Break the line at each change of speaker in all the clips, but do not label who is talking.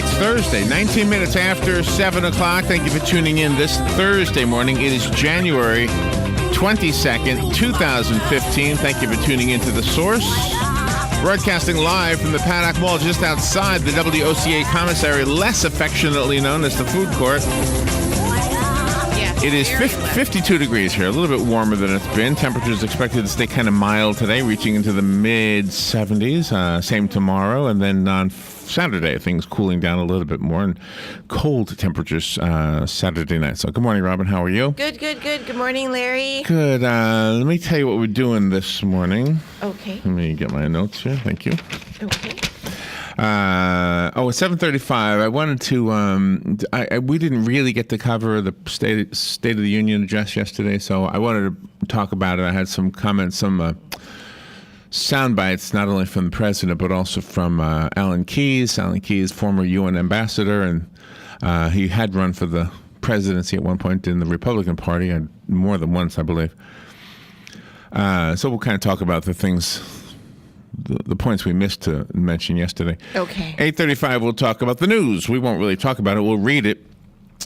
It's Thursday, 19 minutes after 7 o'clock. Thank you for tuning in this Thursday morning. It is January 22nd, 2015. Thank you for tuning into The Source. Broadcasting live from the Paddock Mall just outside the WOCA commissary, less affectionately known as the food court. It is 52 degrees here, a little bit warmer than it's been. Temperatures expected to stay kind of mild today, reaching into the mid-70s. Same tomorrow, and then on Saturday, things cooling down a little bit more, and cold temperatures Saturday night. So good morning, Robin. How are you?
Good. Good morning, Larry.
Good. Let me tell you what we're doing this morning.
Okay.
Let me get my notes here. Thank you.
Okay.
At 7:35, I wanted to. We didn't really get to cover the State of the Union address yesterday, so I wanted to talk about it. I had some comments, some sound bites, not only from the president but also from Alan Keyes. Alan Keyes, former UN ambassador, and he had run for the presidency at one point in the Republican Party, more than once, I believe. So we'll kind of talk about the things. The points we missed to mention yesterday.
Okay.
8:35, we'll talk about the news. We won't really talk about it. We'll read it.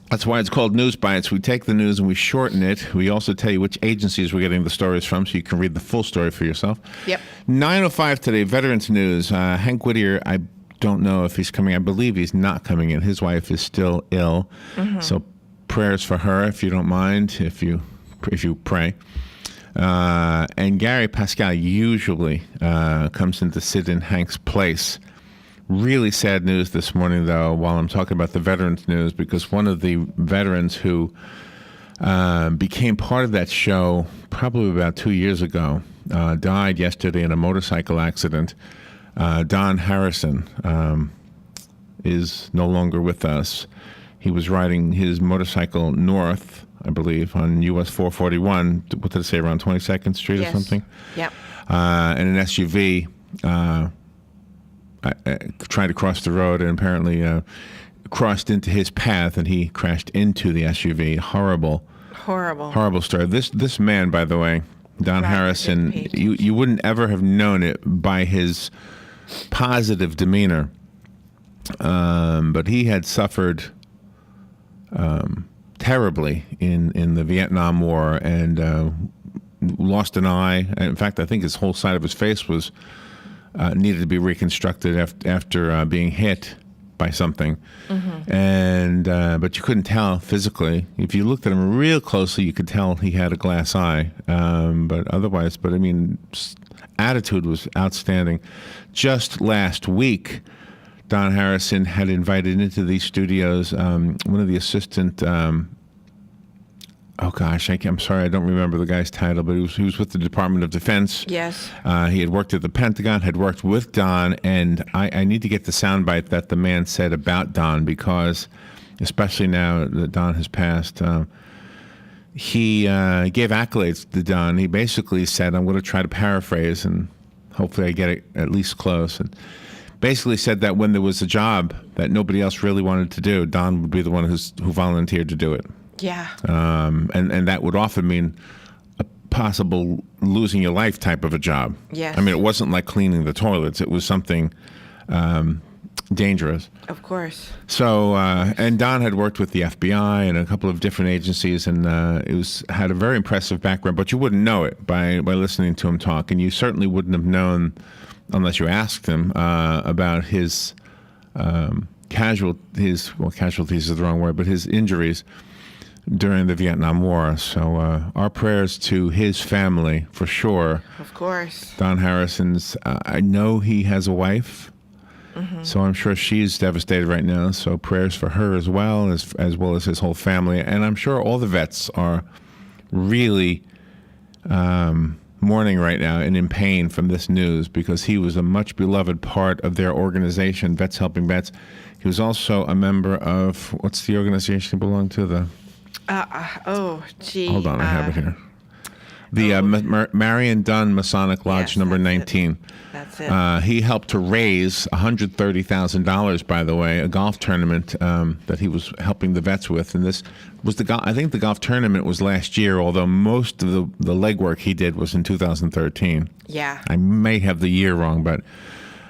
That's why it's called News Bites. We take the news and we shorten it. We also tell you which agencies we're getting the stories from, so you can read the full story for yourself.
Yep.
9:05 today, Veterans News. Hank Whittier, I don't know if he's coming. I believe he's not coming in. His wife is still ill. Mm-hmm. So prayers for her, if you don't mind, if you pray. And Gary Pascal usually comes in to sit in Hank's place. Really sad news this morning, though, while I'm talking about the Veterans News, because one of the veterans who became part of that show probably about 2 years ago died yesterday in a motorcycle accident. Don Harrison is no longer with us. He was riding his motorcycle north, I believe, on US 441, what did it say, around 22nd Street or something?
Yep.
And an SUV tried to cross the road and apparently crossed into his path, and he crashed into the SUV. Horrible story. This man, by the way, Don Harrison, you wouldn't ever have known it by his positive demeanor, but he had suffered terribly in the Vietnam War and lost an eye. In fact, I think his whole side of his face was needed to be reconstructed after being hit by something. Mm-hmm. And but you couldn't tell physically. If you looked at him real closely, you could tell he had a glass eye. But I mean, attitude was outstanding. Just last week, Don Harrison had invited into these studios one of the assistant. I'm sorry, I don't remember the guy's title, but he was with the Department of Defense.
Yes.
He had worked at the Pentagon, had worked with Don, and I need to get the soundbite that the man said about Don, because, especially now that Don has passed, he gave accolades to Don. He basically said, I'm going to try to paraphrase, and hopefully I get it at least close. And basically said that when there was a job that nobody else really wanted to do, Don would be the one who volunteered to do it.
Yeah.
And that would often mean a possible losing your life type of a job.
Yes.
I mean, it wasn't like cleaning the toilets. It was something dangerous.
Of course.
So, and Don had worked with the FBI and a couple of different agencies, and had a very impressive background, but you wouldn't know it by listening to him talk, and you certainly wouldn't have known unless you asked him about his casualties is the wrong word, but his injuries during the Vietnam War. So our prayers to his family, for sure.
Of course.
Don Harrison's, I know he has a wife, mm-hmm. so I'm sure she's devastated right now. So prayers for her as well as his whole family. And I'm sure all the vets are really mourning right now and in pain from this news, because he was a much beloved part of their organization, Vets Helping Vets. He was also a member of, what's the organization he belonged to? Hold on, I have it here. The Marion Dunn Masonic Lodge,
yes,
number 19.
That's it.
He helped to raise $130,000, by the way, a golf tournament that he was helping the vets with. And this was I think the golf tournament was last year, although most of the legwork he did was in 2013.
Yeah.
I may have the year wrong, but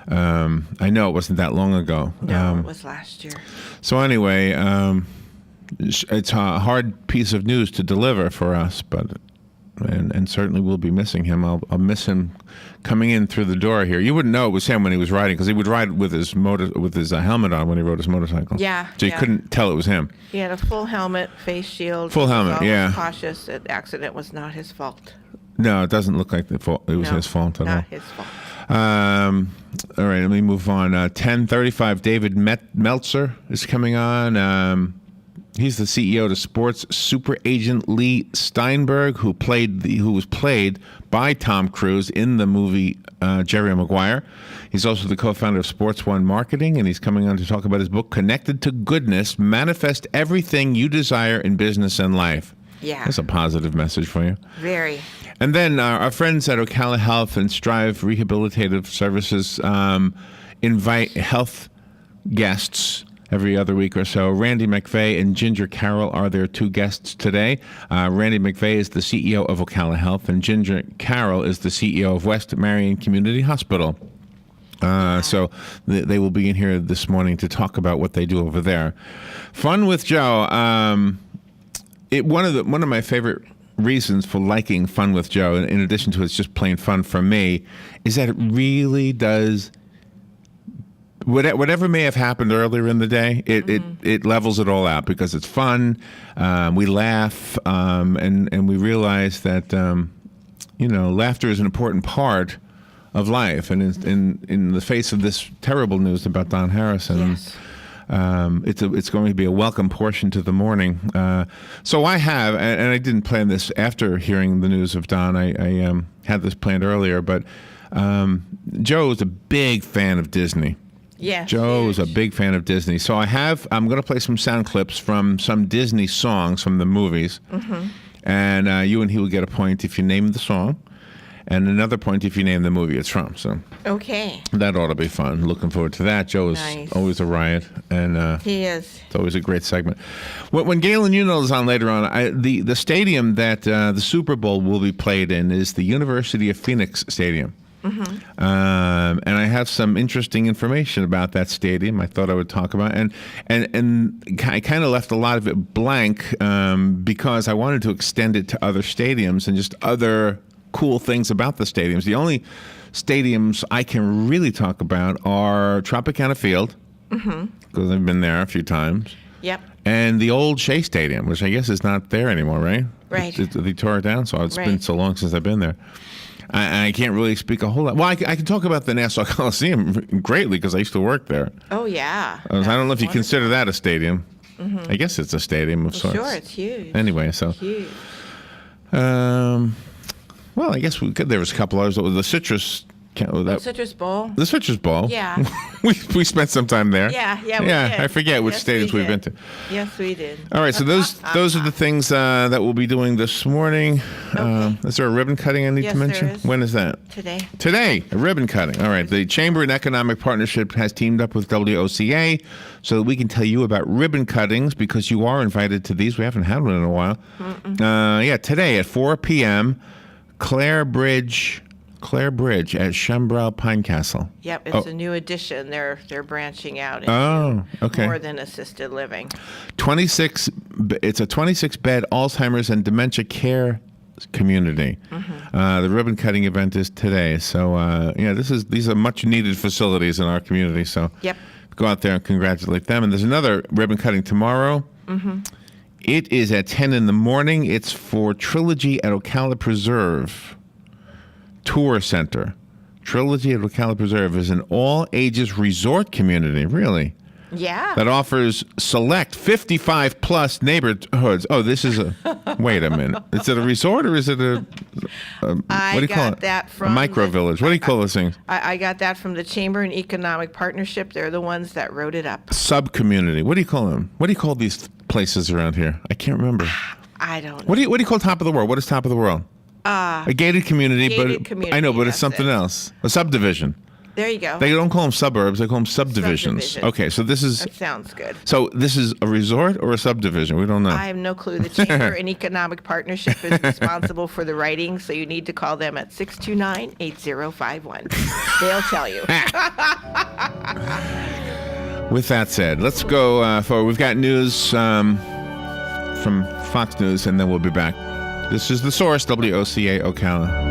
I know it wasn't that long ago.
No, it was last year.
So anyway, it's a hard piece of news to deliver for us, but and certainly we'll be missing him. I'll miss him coming in through the door here. You wouldn't know it was him when he was riding, because he would ride with his helmet on when he rode his motorcycle.
Yeah,
so you
yeah.
couldn't tell it was him.
He had a full helmet, face shield.
Full helmet,
Always
yeah.
cautious. The accident was not his fault.
No, it doesn't look like it was his fault at all.
Not his fault.
All right, let me move on. 10:35. David Meltzer is coming on. He's the CEO of Sports Super Agent Lee Steinberg, who was played by Tom Cruise in the movie Jerry Maguire. He's also the co-founder of Sports One Marketing, and he's coming on to talk about his book, Connected to Goodness: Manifest Everything You Desire in Business and Life.
Yeah.
That's a positive message for you.
Very.
And then our friends at Ocala Health and Strive Rehabilitative Services invite health guests every other week or so. Randy McVeigh and Ginger Carroll are their two guests today. Randy McVeigh is the CEO of Ocala Health, and Ginger Carroll is the CEO of West Marion Community Hospital. So they will be in here this morning to talk about what they do over there. Fun with Joe. One of my favorite reasons for liking Fun with Joe, in addition to it's just plain fun for me, is that it really does. Whatever may have happened earlier in the day, it levels it all out, because it's fun. We laugh, and we realize that laughter is an important part of life. And in the face of this terrible news about Don Harrison,
Yes.
It's going to be a welcome portion to the morning. So I have, and I didn't plan this after hearing the news of Don. I had this planned earlier, but Joe is a big fan of Disney.
Yes.
Joe is a
huge.
big fan of Disney. So I'm going to play some sound clips from some Disney songs from the movies. Mm-hmm. And you and he will get a point if you name the song, and another point if you name the movie it's from. So
Okay.
that ought to be fun. Looking forward to that. Joe is
Nice.
always a riot, and
He is.
it's always a great segment. When Galen Unil is on later on, the stadium that the Super Bowl will be played in is the University of Phoenix Stadium. Mm-hmm. And I have some interesting information about that stadium I thought I would talk about. And I kind of left a lot of it blank because I wanted to extend it to other stadiums and just other cool things about the stadiums. The only stadiums I can really talk about are Tropicana Field, because I've been there a few times,
Yep.
and the old Shea Stadium, which I guess is not there anymore, right?
Right.
They tore it down, so it's been
Right.
so long since I've been there. I can't really speak a whole lot. Well, I can talk about the Nassau Coliseum greatly, because I used to work there.
Oh, yeah.
I don't know if you
That's
consider that a stadium. I guess it's a stadium of sorts.
Sure, it's huge.
Anyway, so
Huge.
well, I guess there was a couple others. The Citrus.
Citrus Bowl.
The Citrus Bowl.
Yeah.
we spent some time there.
Yeah, we did.
I forget which
Yes,
stadiums
we
we've been
did.
to.
Yes, we did.
All right, so those are the things that we'll be doing this morning.
Okay.
Is there a ribbon cutting I need
Yes,
to
there
mention?
is.
When is that?
Today.
Today, a ribbon cutting. All right, the Chamber and Economic Partnership has teamed up with WOCA so that we can tell you about ribbon cuttings, because you are invited to these. We haven't had one in a while. Today at 4 p.m., Clare Bridge at Shembrow Pine Castle.
Yep, it's a new addition. They're branching out into
Oh, okay.
more than assisted living.
It's a 26-bed Alzheimer's and dementia care community. The ribbon cutting event is today. So these are much needed facilities in our community. So
Yep.
go out there and congratulate them. And there's another ribbon cutting tomorrow. It is at 10 in the morning. It's for Trilogy at Ocala Preserve Tour Center. Trilogy at Ocala Preserve is an all-ages resort community, really,
Yeah.
that offers select 55-plus neighborhoods. Oh, this is wait a minute. Is it a resort, or is it a what do you call it?
That
a
from
micro
the-
village. What do you call those things?
I got that from the Chamber and Economic Partnership. They're the ones that wrote it up.
Sub-community. What do you call them? What do you call these places around here? I can't remember.
I don't know.
What do you call Top of the World? What is Top of the World? A gated community,
Gated
but
community,
I know, but it's
that's
something
it.
else. A subdivision.
There you go.
They don't call them suburbs. They call them subdivisions.
Subdivisions.
Okay, so this is
That sounds good.
so this is a resort or a subdivision? We don't know.
I have no clue. The Chamber and Economic Partnership is responsible for the writing, so you need to call them at 629-8051. They'll tell you.
With that said, let's go forward. We've got news from Fox News, and then we'll be back. This is The Source, WOCA Ocala.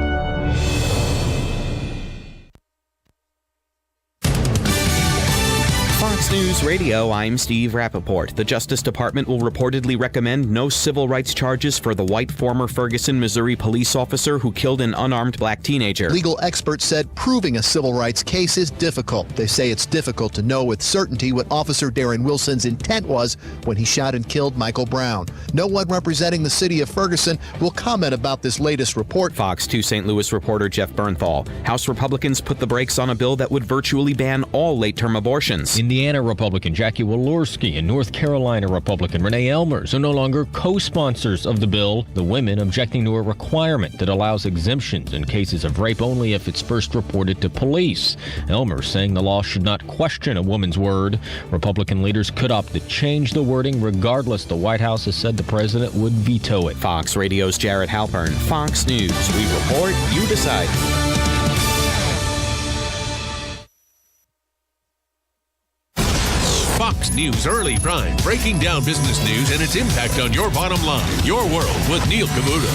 Fox News Radio, I'm Steve Rappaport. The Justice Department will reportedly recommend no civil rights charges for the white former Ferguson, Missouri police officer who killed an unarmed black teenager.
Legal experts said proving a civil rights case is difficult. They say it's difficult to know with certainty what Officer Darren Wilson's intent was when he shot and killed Michael Brown. No one representing the city of Ferguson will comment about this latest report.
Fox 2 St. Louis reporter Jeff Bernthal. House Republicans put the brakes on a bill that would virtually ban all late-term abortions.
Indiana Republican Jackie Walorski and North Carolina Republican Renee Elmers are no longer co-sponsors of the bill, the women objecting to a requirement that allows exemptions in cases of rape only if it's first reported to police. Elmers saying the law should not question a woman's word. Republican leaders could opt to change the wording regardless. The White House has said the president would veto it.
Fox Radio's Jared Halpern. Fox News. We report, you decide.
Fox News Early Prime, breaking down business news and its impact on your bottom line. Your World with Neil Cavuto.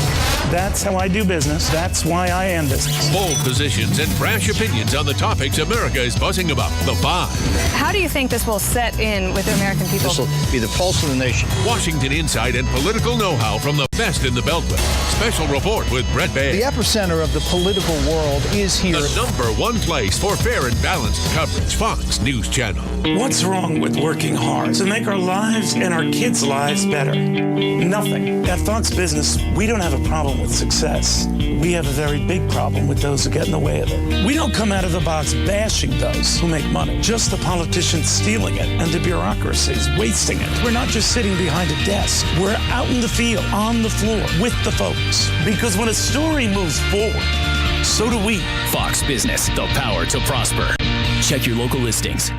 That's how I do business. That's why I am business.
Bold positions and brash opinions on the topics America is buzzing about. The Five.
How do you think this will set in with the American people?
This will be the pulse of the nation.
Washington insight and political know-how from the best in the Beltway. Special report with Brett Baird.
The epicenter of the political world is here.
The number one place for fair and balanced coverage. Fox News Channel.
What's wrong with working hard to make our lives and our kids' lives better? Nothing. At Fox Business, we don't have a problem with success. We have a very big problem with those who get in the way of it. We don't come out of the box bashing those who make money, just the politicians stealing it and the bureaucracies wasting it. We're not just sitting behind a desk. We're out in the field, on the floor, with the folks. Because when a story moves forward, so do we.
Fox Business, the power to prosper. Check your local listings.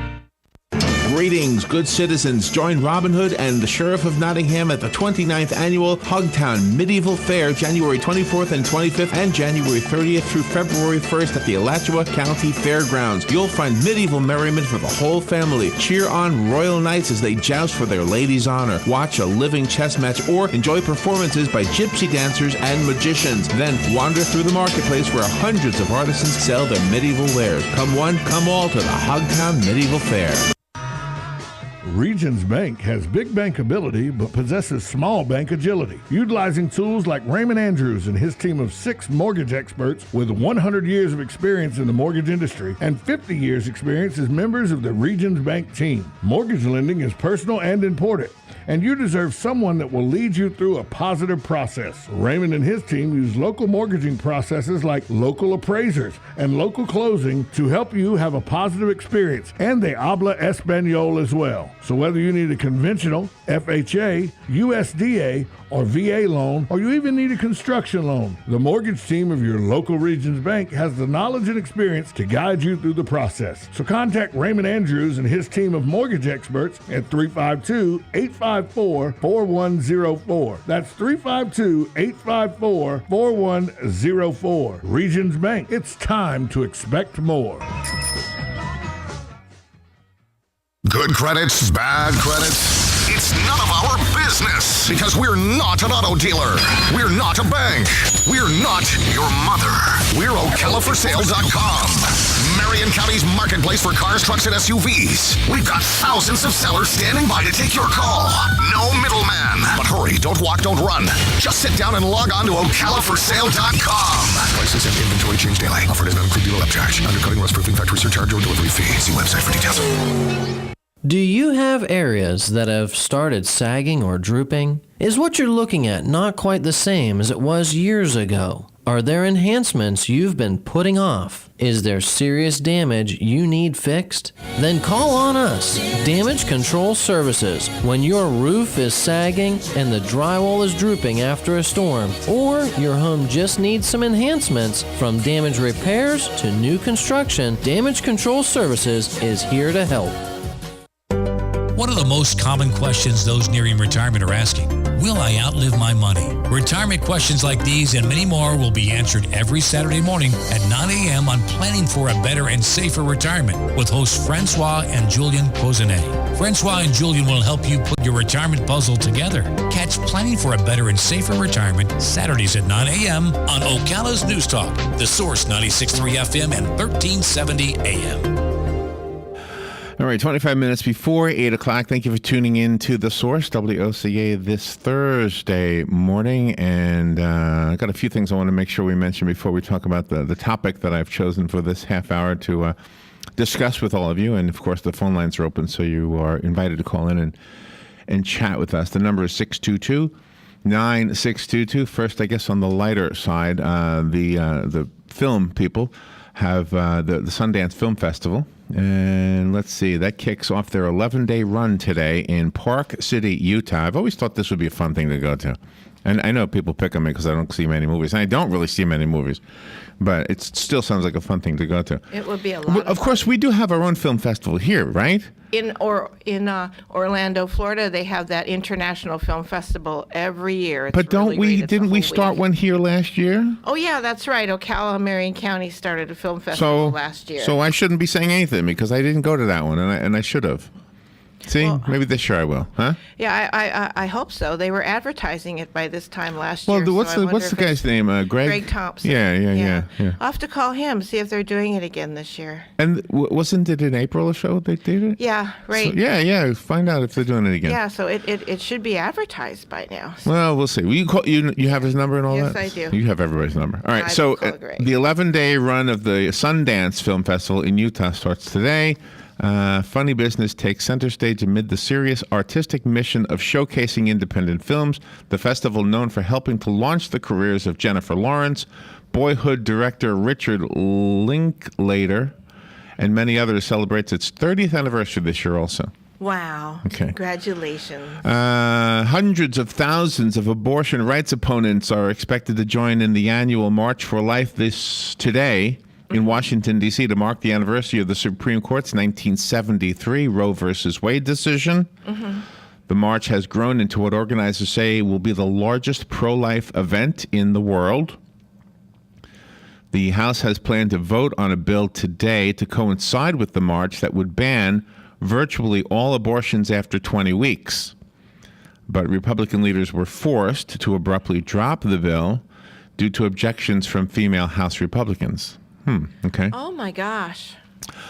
Greetings, good citizens. Join Robin Hood and the Sheriff of Nottingham at the 29th Annual Hogtown Medieval Fair, January 24th and 25th, and January 30th through February 1st at the Alachua County Fairgrounds. You'll find medieval merriment for the whole family. Cheer on royal knights as they joust for their lady's honor. Watch a living chess match or enjoy performances by gypsy dancers and magicians. Then wander through the marketplace where hundreds of artisans sell their medieval wares. Come one, come all to the Hogtown Medieval Fair.
Regions Bank has big bankability but possesses small bank agility. Utilizing tools like Raymond Andrews and his team of 6 mortgage experts with 100 years of experience in the mortgage industry and 50 years experience as members of the Regions Bank team. Mortgage lending is personal and important, and you deserve someone that will lead you through a positive process. Raymond and his team use local mortgaging processes like local appraisers and local closing to help you have a positive experience, and they habla Espanol as well. So whether you need a conventional, FHA, USDA, or VA loan, or you even need a construction loan, the mortgage team of your local Regions Bank has the knowledge and experience to guide you through the process. So contact Raymond Andrews and his team of mortgage experts at 352-854-4104. That's 352-854-4104. Regions Bank, it's time to expect more.
Good credits, bad credits. It's none of our business because we're not an auto dealer. We're not a bank. We're not your mother. We're OcalaForSale.com. Marion County's marketplace for cars, trucks, and SUVs. We've got thousands of sellers standing by to take your call. No middleman. But hurry, don't walk, don't run. Just sit down and log on to OcalaForSale.com. Prices and inventory change daily. Offer does not include dealer upcharge. Undercutting, rust-proofing, factory surcharge, or delivery fee. See website for details.
Do you have areas that have started sagging or drooping? Is what you're looking at not quite the same as it was years ago? Are there enhancements you've been putting off? Is there serious damage you need fixed? Then call on us, Damage Control Services. When your roof is sagging and the drywall is drooping after a storm, or your home just needs some enhancements, from damage repairs to new construction, Damage Control Services is here to help.
One of the most common questions those nearing retirement are asking: will I outlive my money? Retirement questions like these and many more will be answered every Saturday morning at 9 a.m. on Planning for a Better and Safer Retirement with hosts Francois and Julian Pozenet. Francois and Julian will help you put your retirement puzzle together. Catch Planning for a Better and Safer Retirement Saturdays at 9 a.m. on Ocala's News Talk, The Source 96.3 FM and 1370 AM.
All right, 25 minutes before 8 o'clock. Thank you for tuning in to The Source, WOCA, this Thursday morning. And I got a few things I want to make sure we mention before we talk about the topic that I've chosen for this half hour to discuss with all of you. And, of course, the phone lines are open, so you are invited to call in and chat with us. The number is 622-9622. First, I guess on the lighter side, the film people have the Sundance Film Festival. And let's see, that kicks off their 11-day run today in Park City, Utah. I've always thought this would be a fun thing to go to. And I know people pick on me because I don't see many movies. And I don't really see many movies. But it still sounds like a fun thing to go to.
It would be a lot
of course, we do have our own film festival here, right?
In Orlando, Florida, they have that International Film Festival every year. It's
but don't
really
we? Didn't we start one here last year?
Oh yeah, that's right. Ocala, Marion County started a film festival last year.
So I shouldn't be saying anything because I didn't go to that one, and I should have. See, maybe this year I will, huh?
Yeah, I hope so. They were advertising it by this time last year.
Well, what's the guy's name? Greg?
Greg Thompson.
Yeah.
I'll have to call him, see if they're doing it again this year.
And wasn't it in April or so they did it?
Yeah, right.
So, yeah. Find out if they're doing it again.
Yeah, so it should be advertised by now. So.
Well, we'll see. Will you call? You have his number and all that?
Yes, I do.
You have everybody's number. All right. So the 11-day run of the Sundance Film Festival in Utah starts today. Funny business takes center stage amid the serious artistic mission of showcasing independent films. The festival, known for helping to launch the careers of Jennifer Lawrence, Boyhood director Richard Linklater, and many others, celebrates its 30th anniversary this year also.
Wow.
Okay.
Congratulations.
Hundreds of thousands of abortion rights opponents are expected to join in the annual March for Life today in Washington, D.C. to mark the anniversary of the Supreme Court's 1973 Roe v. Wade decision. Mm-hmm. The march has grown into what organizers say will be the largest pro-life event in the world. The House has planned to vote on a bill today to coincide with the march that would ban virtually all abortions after 20 weeks. But Republican leaders were forced to abruptly drop the bill due to objections from female House Republicans. Okay.
Oh, my gosh.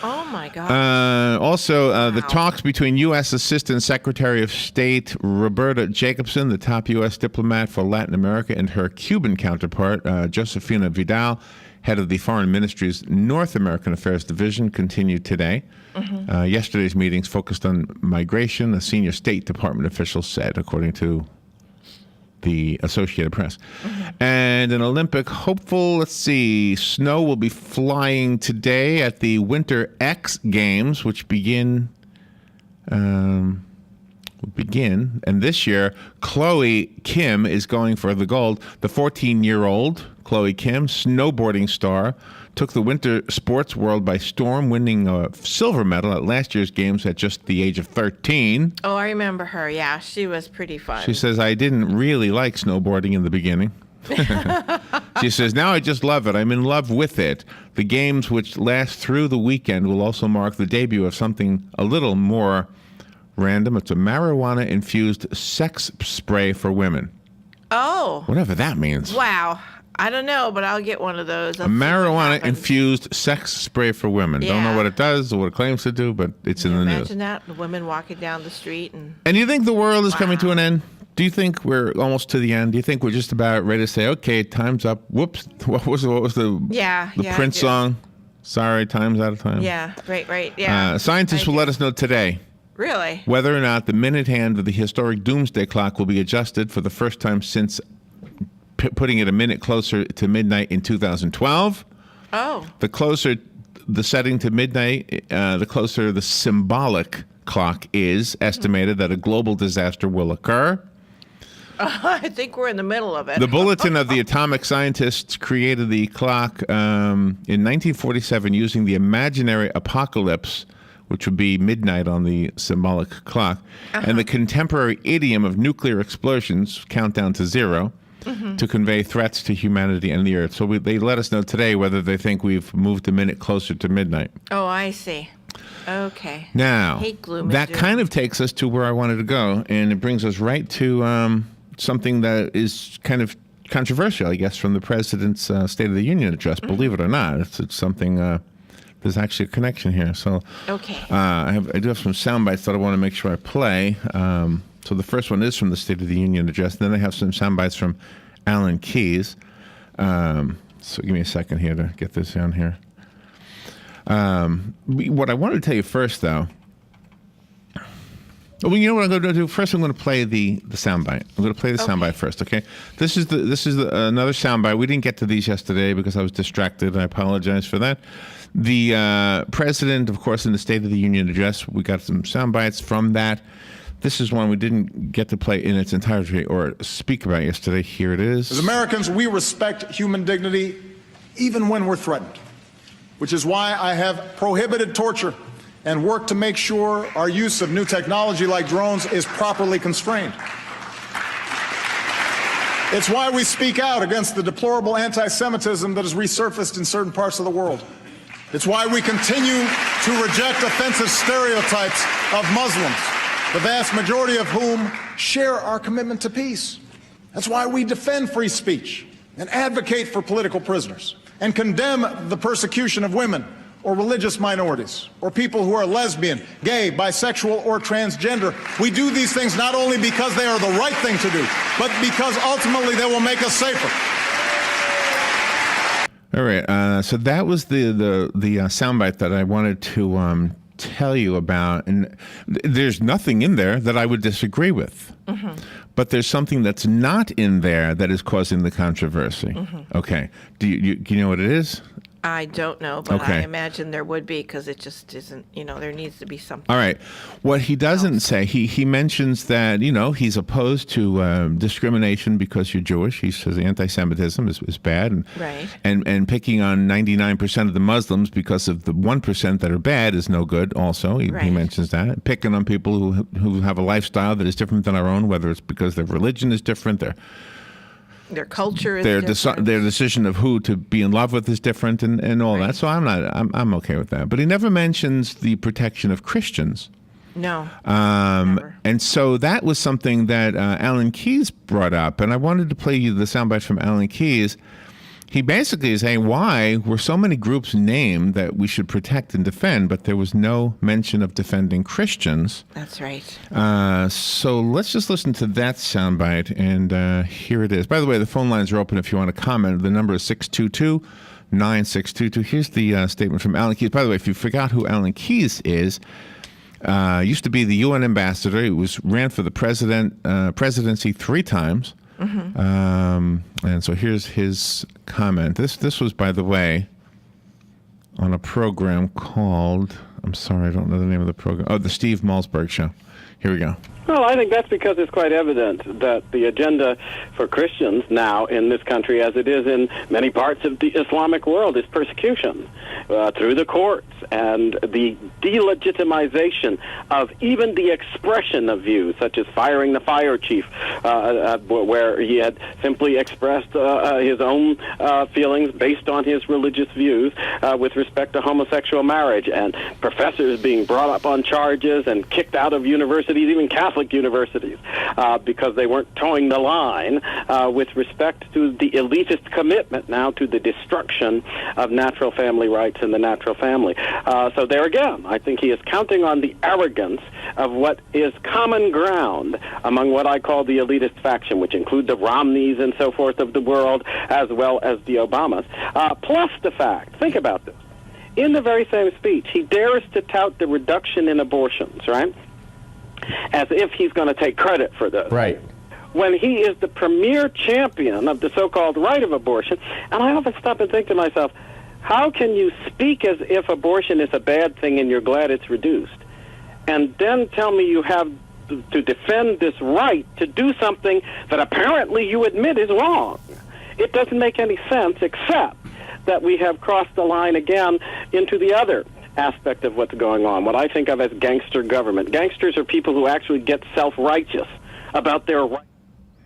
The talks between U.S. Assistant Secretary of State Roberta Jacobson, the top U.S. diplomat for Latin America, and her Cuban counterpart, Josefina Vidal, head of the Foreign Ministry's North American Affairs Division, continued today. Mm-hmm. Yesterday's meetings focused on migration, a senior State Department official said, according to the Associated Press. Mm-hmm. And an Olympic hopeful, snow will be flying today at the Winter X Games, which begin. And this year, Chloe Kim is going for the gold. The 14-year-old Chloe Kim, snowboarding star, took the winter sports world by storm, winning a silver medal at last year's games at just the age of 13.
Oh, I remember her. Yeah, she was pretty fun.
She says, I didn't really like snowboarding in the beginning. She says, now I just love it. I'm in love with it. The games, which last through the weekend, will also mark the debut of something a little more random. It's a marijuana-infused sex spray for women.
Oh.
Whatever that means.
Wow. I don't know, but I'll get one of those.
A marijuana-infused sex spray for women. Yeah. Don't know what it does or what it claims to do, but it's in the news.
Imagine that, the women walking down the street.
And you think the world is coming to an end? Do you think we're almost to the end? Do you think we're just about ready to say, okay, time's up? Whoops. What was the Prince song? Sorry, time's out of time.
Yeah, right. Yeah.
Scientists will let us know today.
Really?
Whether or not the minute hand of the historic doomsday clock will be adjusted for the first time since putting it a minute closer to midnight in 2012.
Oh.
The closer the setting to midnight, the closer the symbolic clock is estimated that a global disaster will occur.
I think we're in the middle of it.
The Bulletin of the Atomic Scientists created the clock in 1947 using the imaginary apocalypse, which would be midnight on the symbolic clock, and the contemporary idiom of nuclear explosions, countdown to zero, to convey threats to humanity and the Earth. So they let us know today whether they think we've moved a minute closer to midnight.
Oh, I see. Okay.
Now,
Hate gloom
that
and doom.
kind of takes us to where I wanted to go, and it brings us right to something that is kind of controversial, I guess, from the President's State of the Union address. Believe it or not, it's something. There's actually a connection here. So,
okay.
I do have some sound bites that I want to make sure I play. So the first one is from the State of the Union address. Then I have some sound bites from Alan Keyes. So give me a second here to get this down here. What I wanted to tell you first, though. Well, you know what I'm going to do? First, I'm going to play the soundbite. I'm going to play the soundbite first, okay? This is another soundbite. We didn't get to these yesterday because I was distracted. I apologize for that. The president, of course, in the State of the Union address, we got some soundbites from that. This is one we didn't get to play in its entirety or speak about yesterday. Here it is.
As Americans, we respect human dignity even when we're threatened, which is why I have prohibited torture and worked to make sure our use of new technology like drones is properly constrained. It's why we speak out against the deplorable anti-Semitism that has resurfaced in certain parts of the world. It's why we continue to reject offensive stereotypes of Muslims, the vast majority of whom share our commitment to peace. That's why we defend free speech and advocate for political prisoners and condemn the persecution of women or religious minorities or people who are lesbian, gay, bisexual, or transgender. We do these things not only because they are the right thing to do, but because ultimately they will make us safer.
All right, so that was the soundbite that I wanted to tell you about, and there's nothing in there that I would disagree with, but there's something that's not in there that is causing the controversy. Okay, do you know what it is?
I don't know, but I
Okay.
imagine there would be because it just isn't, there needs to be something.
All right. What he doesn't say, he mentions that, he's opposed to discrimination because you're Jewish. He says anti-Semitism is bad. And,
Right.
and picking on 99% of the Muslims because of the 1% that are bad is no good also. He mentions that. Picking on people who have a lifestyle that is different than our own, whether it's because their religion is different,
Their culture is
their
different.
their decision of who to be in love with is different, and all that. So I'm okay with that. But he never mentions the protection of Christians.
No.
And so that was something that Alan Keyes brought up, and I wanted to play you the soundbite from Alan Keyes. He basically is saying why were so many groups named that we should protect and defend, but there was no mention of defending Christians.
That's right.
So let's just listen to that soundbite, and here it is. By the way, the phone lines are open if you want to comment. The number is 622-9622. Here's the statement from Alan Keyes. By the way, if you forgot who Alan Keyes is, used to be the UN ambassador. He ran for the presidency 3 times. And so here's his comment. This was, by the way, on a program called, I'm sorry, I don't know the name of the program. Oh, the Steve Malzberg Show. Here we go.
Well, I think that's because it's quite evident that the agenda for Christians now in this country, as it is in many parts of the Islamic world, is persecution through the courts and the delegitimization of even the expression of views, such as firing the fire chief, where he had simply expressed his own feelings based on his religious views with respect to homosexual marriage, and professors being brought up on charges and kicked out of universities, even Catholic universities, because they weren't towing the line with respect to the elitist commitment now to the destruction of natural family rights and the natural family. So there again, I think he is counting on the arrogance of what is common ground among what I call the elitist faction, which include the Romneys and so forth of the world, as well as the Obamas. Plus the fact, think about this, in the very same speech, he dares to tout the reduction in abortions, right? As if he's going to take credit for this.
Right.
when he is the premier champion of the so-called right of abortion. And I often stop and think to myself, how can you speak as if abortion is a bad thing and you're glad it's reduced, and then tell me you have to defend this right to do something that apparently you admit is wrong? It doesn't make any sense, except that we have crossed the line again into the other aspect of what's going on, what I think of as gangster government. Gangsters are people who actually get self-righteous about their right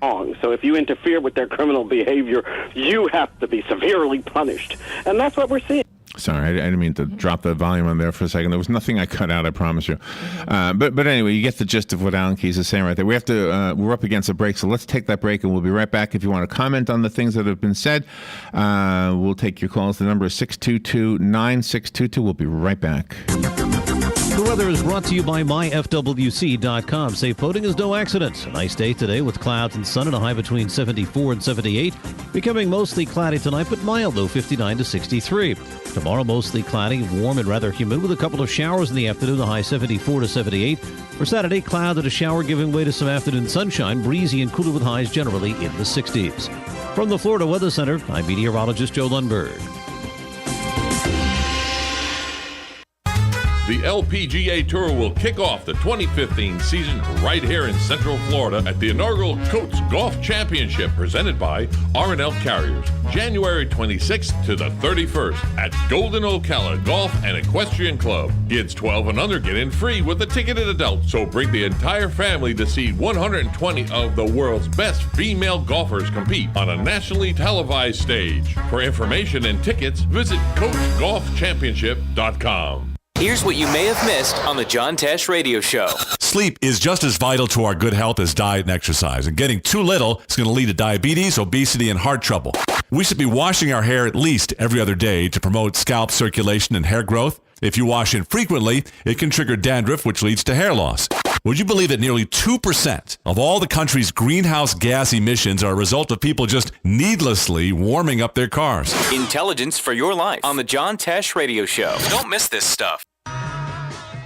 and wrong. So if you interfere with their criminal behavior, you have to be severely punished. And that's what we're seeing.
Sorry, I didn't mean to drop the volume on there for a second. There was nothing I cut out, I promise you. But anyway, you get the gist of what Alan Keyes is saying right there. We have to. We're up against a break, so let's take that break, and we'll be right back. If you want to comment on the things that have been said, we'll take your calls. The number is 622-9622. We'll be right back.
The weather is brought to you by myfwc.com. Safe boating is no accident. A nice day today with clouds and sun and a high between 74 and 78. Becoming mostly cloudy tonight, but mild, though, 59 to 63. Tomorrow, mostly cloudy, warm and rather humid with a couple of showers in the afternoon, the high 74 to 78. For Saturday, cloud and a shower giving way to some afternoon sunshine, breezy and cooler with highs generally in the 60s. From the Florida Weather Center, I'm meteorologist Joe Lundberg.
The LPGA Tour will kick off the 2015 season right here in Central Florida at the inaugural Coates Golf Championship presented by R&L Carriers, January 26th to the 31st at Golden Ocala Golf and Equestrian Club. Kids 12 and under get in free with a ticketed adult, so bring the entire family to see 120 of the world's best female golfers compete on a nationally televised stage. For information and tickets, visit CoachGolfChampionship.com.
Here's what you may have missed on the John Tesh Radio Show.
Sleep is just as vital to our good health as diet and exercise, and getting too little is going to lead to diabetes, obesity, and heart trouble. We should be washing our hair at least every other day to promote scalp circulation and hair growth. If you wash infrequently, it can trigger dandruff, which leads to hair loss. Would you believe that nearly 2% of all the country's greenhouse gas emissions are a result of people just needlessly warming up their cars?
Intelligence for your life on the John Tesh Radio Show. Don't miss this stuff.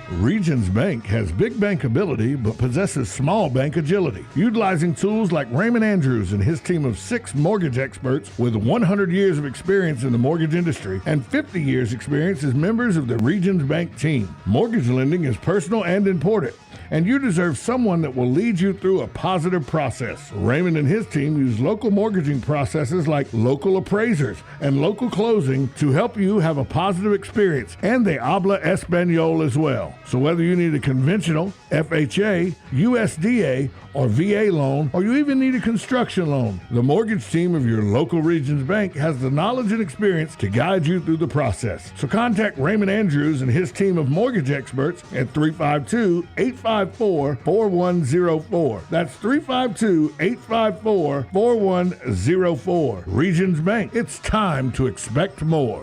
Regions Bank has big bankability but possesses small bank agility. Utilizing tools like Raymond Andrews and his team of 6 mortgage experts with 100 years of experience in the mortgage industry and 50 years experience as members of the Regions Bank team. Mortgage lending is personal and important, and you deserve someone that will lead you through a positive process. Raymond and his team use local mortgaging processes like local appraisers and local closing to help you have a positive experience, and they habla Espanol as well. So whether you need a conventional, FHA, USDA, or VA loan, or you even need a construction loan, the mortgage team of your local Regions Bank has the knowledge and experience to guide you through the process. So contact Raymond Andrews and his team of mortgage experts at 352-854-4104. That's 352-854-4104. Regions Bank, it's time to expect more.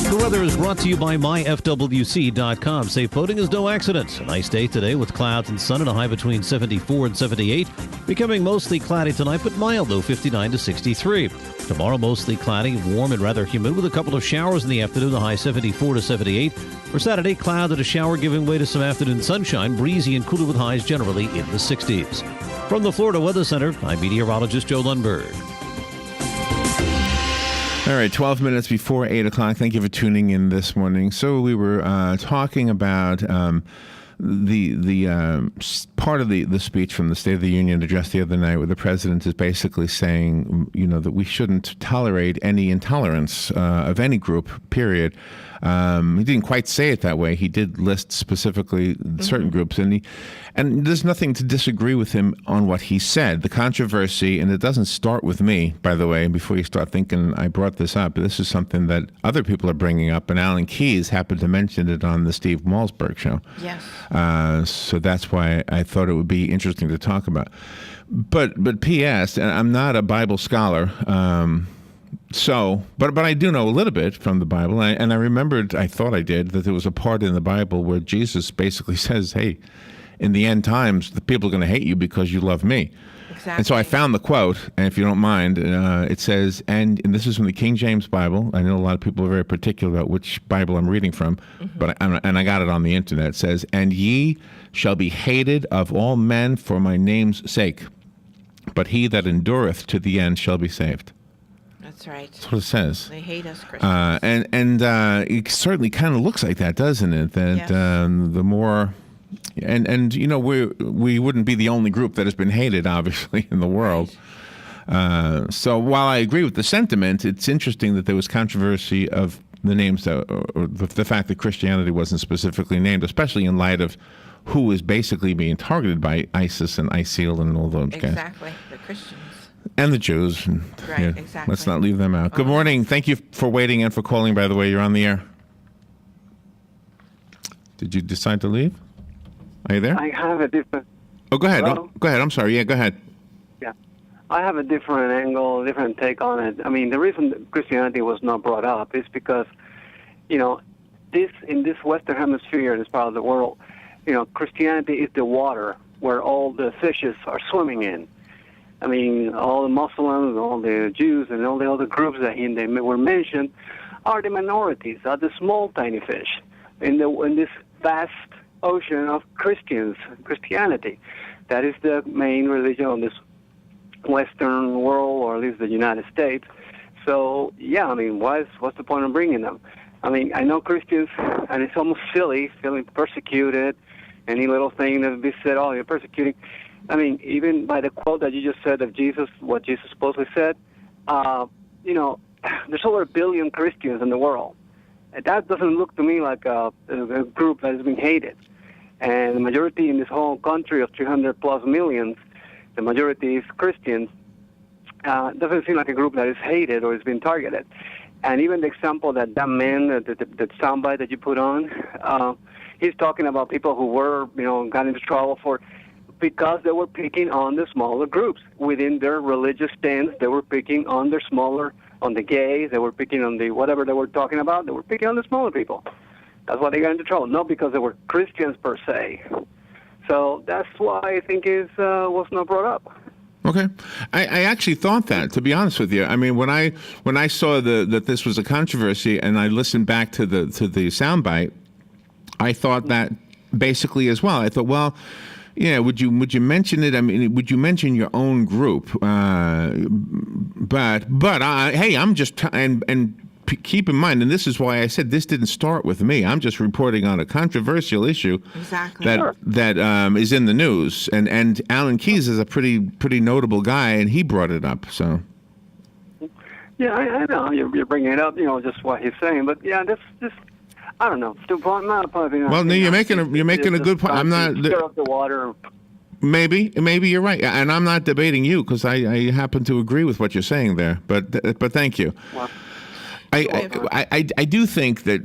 The weather is brought to you by myfwc.com. Safe boating is no accident. A nice day today with clouds and sun and a high between 74 and 78. Becoming mostly cloudy tonight, but mild, though, 59 to 63. Tomorrow, mostly cloudy, warm and rather humid with a couple of showers in the afternoon, the high 74 to 78. For Saturday, cloud and a shower giving way to some afternoon sunshine, breezy and cooler with highs generally in the 60s. From the Florida Weather Center, I'm meteorologist Joe Lundberg.
All right, 12 minutes before 8 o'clock. Thank you for tuning in this morning. So we were talking about the part of the speech from the State of the Union address the other night, where the president is basically saying, that we shouldn't tolerate any intolerance of any group, period. He didn't quite say it that way. He did list specifically certain groups, and there's nothing to disagree with him on what he said. The controversy, and it doesn't start with me, by the way, before you start thinking I brought this up, this is something that other people are bringing up, and Alan Keyes happened to mention it on the Steve Malzberg show.
Yes.
So that's why I thought it would be interesting to talk about. But P.S., and I'm not a Bible scholar, but I do know a little bit from the Bible, and I remembered, I thought I did, that there was a part in the Bible where Jesus basically says, hey, in the end times, the people are going to hate you because you love me.
Exactly.
And so I found the quote, and if you don't mind, it says, and this is from the King James Bible. I know a lot of people are very particular about which Bible I'm reading from, but I got it on the internet. It says, and ye shall be hated of all men for my name's sake, but he that endureth to the end shall be saved.
That's right.
That's what it says.
They hate us Christians.
And it certainly kind of looks like that, doesn't it? That
Yes.
the more, and you know, we wouldn't be the only group that has been hated, obviously, in the world. So while I agree with the sentiment, it's interesting that there was controversy of the names that, or the fact that Christianity wasn't specifically named, especially in light of who is basically being targeted by ISIS and ISIL and all those guys.
Exactly, the Christians.
And the Jews. And,
Right, exactly.
Let's not leave them out. Good morning. Thank you for waiting and for calling, by the way. You're on the air. Did you decide to leave? Are you there?
I have a different.
Oh, go ahead.
Hello?
Go ahead. I'm sorry. Yeah, go ahead.
Yeah, I have a different angle, different take on it. I mean, the reason that Christianity was not brought up is because, you know, in this Western Hemisphere, this part of the world, you know, Christianity is the water where all the fishes are swimming in. I mean, all the Muslims, all the Jews, and all the other groups that they were mentioned are the minorities, are the small, tiny fish in this vast ocean of Christianity. That is the main religion of this Western world, or at least the United States. So, yeah, I mean, what's the point of bringing them? I mean, I know Christians, and it's almost silly, feeling persecuted, any little thing that be said, oh, you're persecuting. I mean, even by the quote that you just said of Jesus, what Jesus supposedly said, you know, there's over 1 billion Christians in the world. And that doesn't look to me like a group that is being hated. And the majority in this whole country of 300 plus millions, the majority is Christians. Doesn't seem like a group that is hated or is being targeted. And even the example that man, the soundbite that you put on, he's talking about people who were, you know, got into trouble because they were picking on the smaller groups within their religious stance. They were picking on their smaller, on the gays. They were picking on the whatever they were talking about. They were picking on the smaller people. That's why they got into trouble, not because they were Christians per se. So that's why I think was not brought up.
Okay, I actually thought that, to be honest with you. I mean, when I saw that this was a controversy, and I listened back to the soundbite, I thought that basically as well. I thought, well, yeah, would you mention it? I mean, would you mention your own group? But hey, I'm just and keep in mind, and this is why I said this didn't start with me. I'm just reporting on a controversial issue that is in the news, and Alan Keyes is a pretty notable guy, and he brought it up. So.
Yeah, I know you're bringing it up, you know, just what he's saying, but yeah, that's just. I don't know.
Well, no, you're making a good point. I'm not
stir up the water.
Maybe you're right, and I'm not debating you because I happen to agree with what you're saying there. But thank you.
Well,
I do think that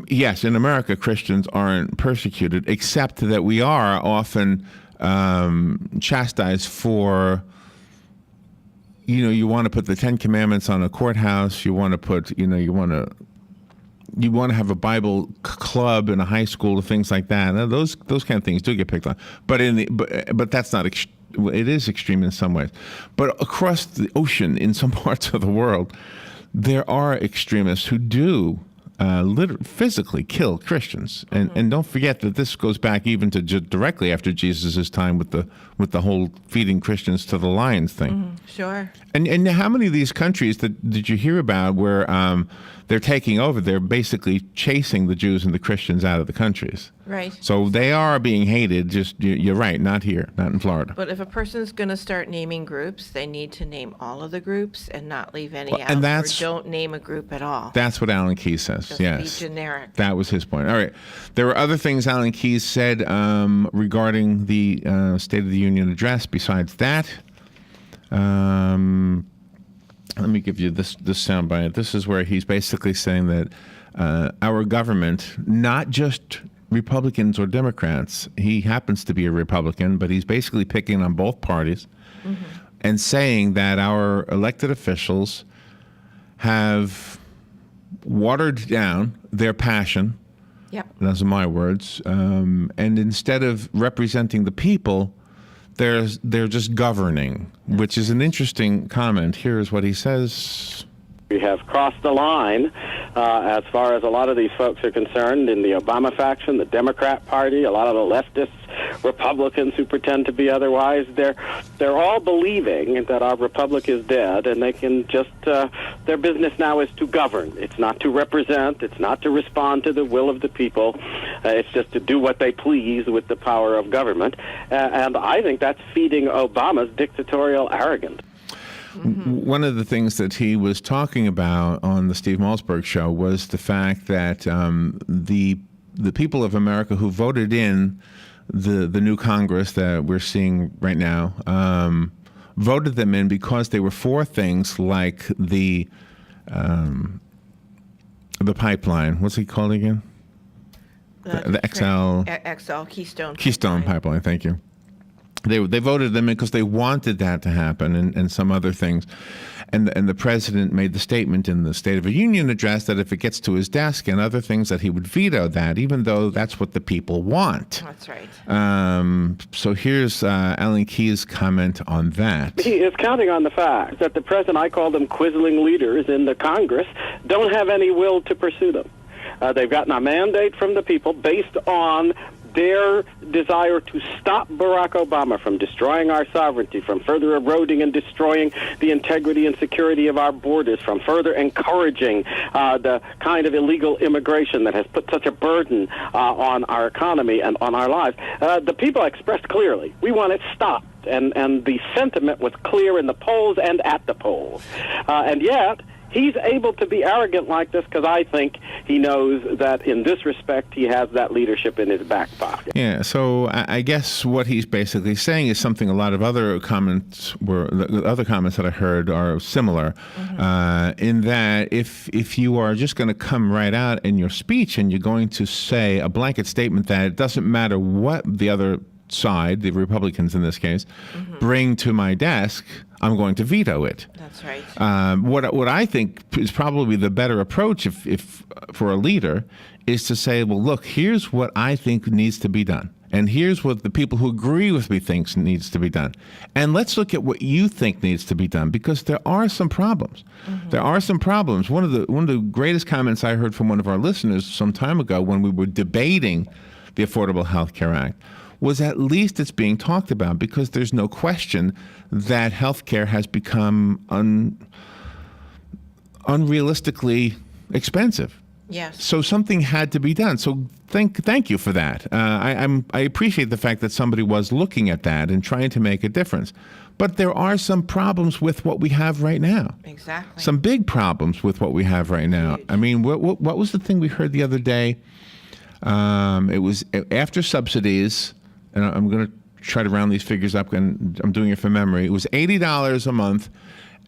yes, in America, Christians aren't persecuted, except that we are often chastised for. You know, you want to put the 10 Commandments on a courthouse. You want to put, you want to have a Bible club in a high school, things like that. Now, those kind of things do get picked on, but but that's not. It is extreme in some ways, but across the ocean, in some parts of the world, there are extremists who do physically kill Christians, and don't forget that this goes back even to directly after Jesus' time with the whole feeding Christians to the lions thing.
Sure.
And how many of these countries did you hear about where they're taking over? They're basically chasing the Jews and the Christians out of the countries.
Right.
So they are being hated. Just you're right, not here, not in Florida.
But if a person's going to start naming groups, they need to name all of the groups and not leave any out.
And
or don't name a group at all.
That's what Alan Keyes says.
Just
yes.
be generic.
That was his point. All right. There were other things Alan Keyes said regarding the State of the Union address. Besides that, let me give you this soundbite. This is where he's basically saying that our government, not just Republicans or Democrats, he happens to be a Republican, but he's basically picking on both parties and saying that our elected officials have watered down their passion
Yep.
Those are my words. And instead of representing the people, they're just governing, which is an interesting comment. Here is what he says.
We have crossed the line as far as a lot of these folks are concerned in the Obama faction, the Democrat Party, a lot of the leftists, Republicans who pretend to be otherwise. They're all believing that our republic is dead, and they can just their business now is to govern. It's not to represent. It's not to respond to the will of the people. It's just to do what they please with the power of government. And I think that's feeding Obama's dictatorial arrogance.
One of the things that he was talking about on the Steve Malzberg show was the fact that the people of America who voted in the new Congress that we're seeing right now voted them in because they were for things like the pipeline. What's it called again? The
XL
Keystone Pipeline. Thank you. They voted them in because they wanted that to happen, and some other things. And the president made the statement in the State of the Union address that if it gets to his desk and other things, that he would veto that, even though that's what the people want.
That's right.
So here's Alan Key's comment on that.
He is counting on the fact that the president, I call them quisling leaders in the Congress, don't have any will to pursue them. They've gotten a mandate from the people based on their desire to stop Barack Obama from destroying our sovereignty, from further eroding and destroying the integrity and security of our borders, from further encouraging the kind of illegal immigration that has put such a burden on our economy and on our lives. The people expressed clearly, we want it stopped. And the sentiment was clear in the polls and at the polls. And yet, he's able to be arrogant like this because I think he knows that in this respect he has that leadership in his back pocket.
Yeah, so I guess what he's basically saying is something a lot of other comments that I heard are similar, in that if you are just going to come right out in your speech and you're going to say a blanket statement that it doesn't matter what the other side, the Republicans in this case, bring to my desk, I'm going to veto it.
That's right.
What I think is probably the better approach if for a leader is to say, well, look, here's what I think needs to be done. And here's what the people who agree with me thinks needs to be done. And let's look at what you think needs to be done, because there are some problems. There are some problems. One of the greatest comments I heard from one of our listeners some time ago when we were debating the Affordable Health Care Act was at least it's being talked about, because there's no question that healthcare has become unrealistically expensive.
Yes.
So something had to be done. So thank you for that. I appreciate the fact that somebody was looking at that and trying to make a difference. But there are some problems with what we have right now.
Exactly.
Some big problems with what we have right now. I mean, what was the thing we heard the other day? It was after subsidies, and I'm going to try to round these figures up, and I'm doing it from memory. It was $80 a month,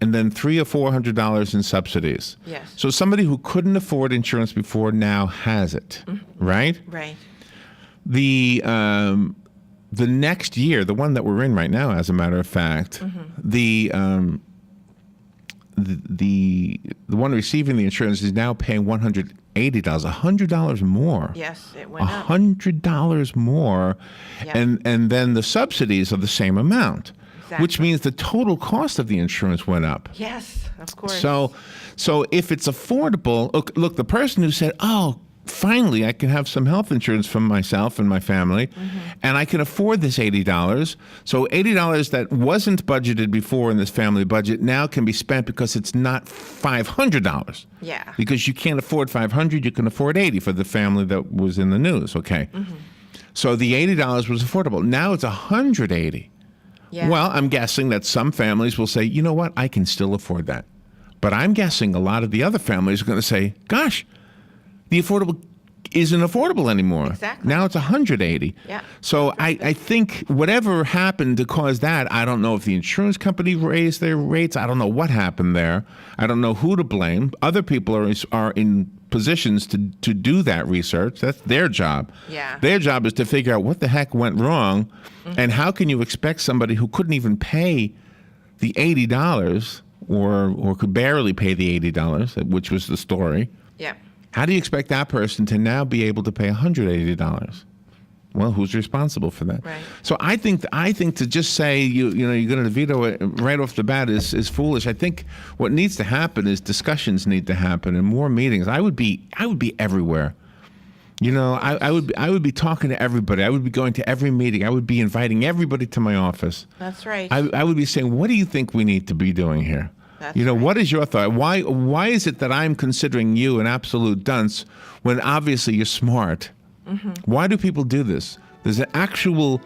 and then $300 or $400 in subsidies.
Yes.
So somebody who couldn't afford insurance before now has it, right?
Right.
The next year, the one that we're in right now, as a matter of fact, the one receiving the insurance is now paying $180, $100 more.
Yes, it went up.
$100 more, and then the subsidies are the same amount, which means the total cost of the insurance went up.
Yes, of course.
So if it's affordable, look, the person who said, "Oh, finally, I can have some health insurance for myself and my family, and I can afford this $80. So $80 that wasn't budgeted before in this family budget now can be spent because it's not $500.
Yeah.
Because you can't afford $500, you can afford $80 for the family that was in the news. Okay. So the $80 was affordable. Now it's $180.
Yeah.
Well, I'm guessing that some families will say, you know what, I can still afford that. But I'm guessing a lot of the other families are going to say, gosh, the affordable isn't affordable anymore.
Exactly.
Now it's $180.
Yeah.
So I think whatever happened to cause that, I don't know if the insurance company raised their rates. I don't know what happened there. I don't know who to blame. Other people are in positions to do that research. That's their job.
Yeah.
Their job is to figure out what the heck went wrong, and how can you expect somebody who couldn't even pay the $80 or could barely pay the $80, which was the story,
Yeah.
How do you expect that person to now be able to pay $180? Well, who's responsible for that?
Right.
So I think to just say you're going to veto it right off the bat is foolish. I think what needs to happen is discussions need to happen and more meetings. I would be everywhere. I would be talking to everybody. I would be going to every meeting. I would be inviting everybody to my office.
That's right.
I would be saying, what do you think we need to be doing here?
That's
What is your thought? Why is it that I'm considering you an absolute dunce when obviously you're smart?
Mm-hmm.
Why do people do this? There's an actual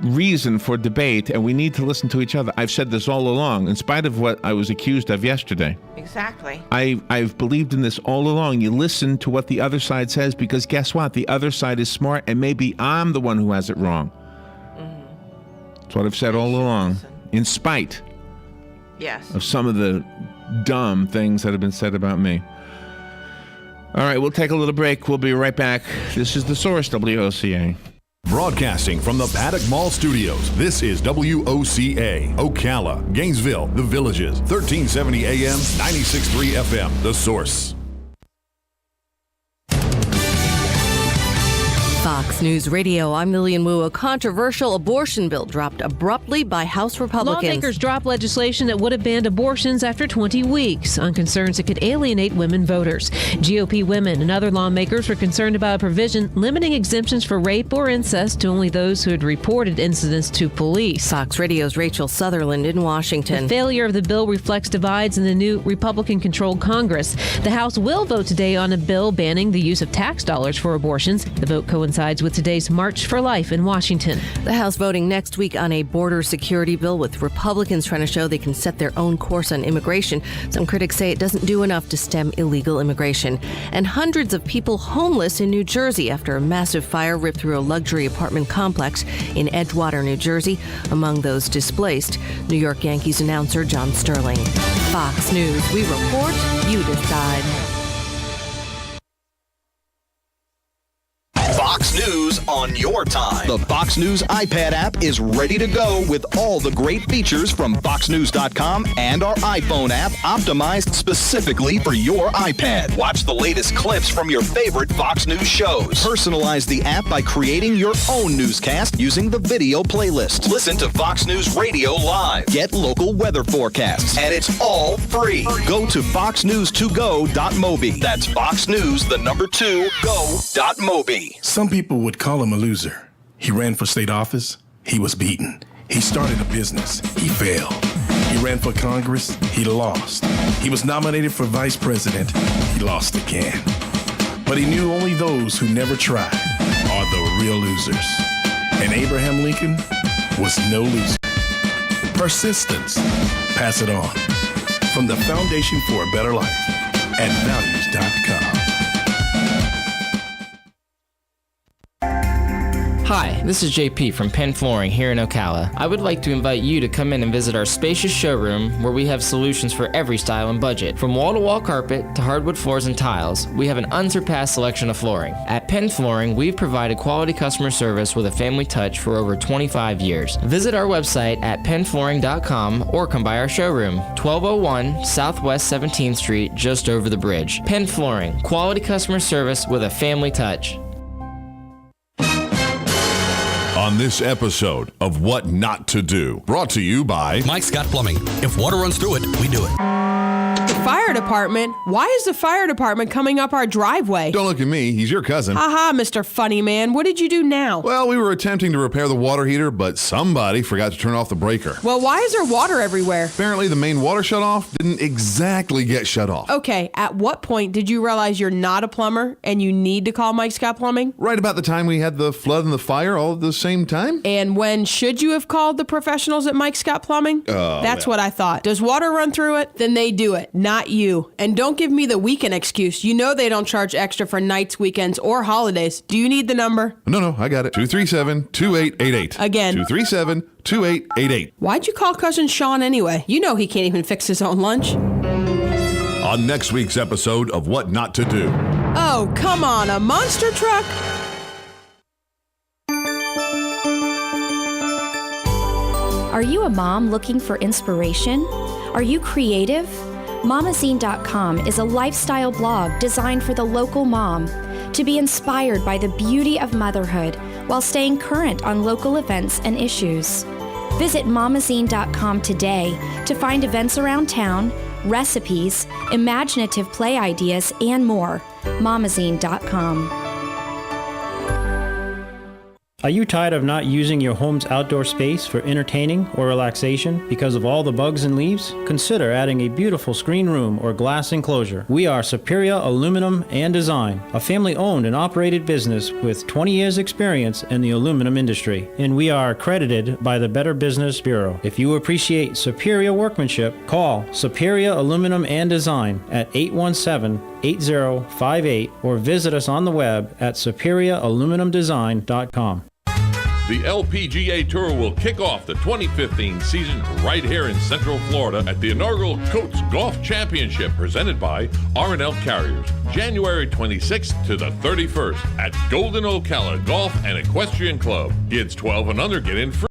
reason for debate, and we need to listen to each other. I've said this all along, in spite of what I was accused of yesterday.
Exactly.
I've believed in this all along. You listen to what the other side says, because guess what? The other side is smart, and maybe I'm the one who has it wrong. Mm-hmm. That's what I've said all along, in spite of some of the dumb things that have been said about me. All right, we'll take a little break. We'll be right back. This is The Source, WOCA.
Broadcasting from the Paddock Mall Studios, this is WOCA, Ocala, Gainesville, The Villages, 1370 AM, 96.3 FM, The Source.
Fox News Radio, I'm Lillian Wu. A controversial abortion bill dropped abruptly by House Republicans.
Lawmakers dropped legislation that would have banned abortions after 20 weeks on concerns it could alienate women voters. GOP women and other lawmakers were concerned about a provision limiting exemptions for rape or incest to only those who had reported incidents to police.
Fox Radio's Rachel Sutherland in Washington.
The failure of the bill reflects divides in the new Republican-controlled Congress. The House will vote today on a bill banning the use of tax dollars for abortions. The vote coincides with today's March for Life in Washington.
The House voting next week on a border security bill, with Republicans trying to show they can set their own course on immigration. Some critics say it doesn't do enough to stem illegal immigration. And hundreds of people homeless in New Jersey after a massive fire ripped through a luxury apartment complex in Edgewater, New Jersey. Among those displaced, New York Yankees announcer John Sterling. Fox News, we report, you decide.
Fox News on your time. The Fox News iPad app is ready to go with all the great features from FoxNews.com and our iPhone app optimized specifically for your iPad. Watch the latest clips from your favorite Fox News shows. Personalize the app by creating your own newscast using the video playlist. Listen to Fox News Radio live. Get local weather forecasts. And it's all free. Go to foxnews2go.mobi. That's foxnews2go.mobi.
Some people would call him a loser. He ran for state office. He was beaten. He started a business. He failed. He ran for Congress. He lost. He was nominated for vice president. He lost again. But he knew only those who never tried are the real losers. And Abraham Lincoln was no loser. Persistence. Pass it on. From the Foundation for a Better Life at values.com.
Hi, this is JP from Penn Flooring here in Ocala. I would like to invite you to come in and visit our spacious showroom where we have solutions for every style and budget. From wall-to-wall carpet to hardwood floors and tiles, we have an unsurpassed selection of flooring. At Penn Flooring, we've provided quality customer service with a family touch for over 25 years. Visit our website at pennflooring.com or come by our showroom, 1201 Southwest 17th Street, just over the bridge. Penn Flooring, quality customer service with a family touch.
On this episode of What Not to Do, brought to you by
Mike Scott Plumbing. If water runs through it, we do it.
The fire department? Why is the fire department coming up our driveway?
Don't look at me. He's your cousin.
Haha, Mr. Funny Man. What did you do now?
Well, we were attempting to repair the water heater, but somebody forgot to turn off the breaker.
Well, why is there water everywhere?
Apparently, the main water shutoff didn't exactly get shut off.
Okay, at what point did you realize you're not a plumber and you need to call Mike Scott Plumbing?
Right about the time we had the flood and the fire all at the same time.
And when should you have called the professionals at Mike Scott Plumbing? That's what I thought. Does water run through it? Then they do it, not you. And don't give me the weekend excuse. You know they don't charge extra for nights, weekends, or holidays. Do you need the number?
No, I got it. 237-2888.
Again.
237-2888.
Why'd you call Cousin Sean anyway? You know he can't even fix his own lunch.
On next week's episode of What Not to Do.
Oh, come on, a monster truck?
Are you a mom looking for inspiration? Are you creative?
Mamazine.com is a lifestyle blog designed for the local mom to be inspired by the beauty of motherhood while staying current on local events and issues. Visit Mamazine.com today to find events around town, recipes, imaginative play ideas, and more. Mamazine.com.
Are you tired of not using your home's outdoor space for entertaining or relaxation because of all the bugs and leaves? Consider adding a beautiful screen room or glass enclosure. We are Superior Aluminum and Design, a family-owned and operated business with 20 years experience in the aluminum industry, and we are accredited by the Better Business Bureau. If you appreciate superior workmanship, call Superior Aluminum and Design at 817-8058 or visit us on the web at superiораluminumdesign.com.
The LPGA Tour will kick off the 2015 season right here in Central Florida at the inaugural Coates Golf Championship presented by R&L Carriers, January 26th to the 31st at Golden Ocala Golf and Equestrian Club. Kids 12 and under get in free.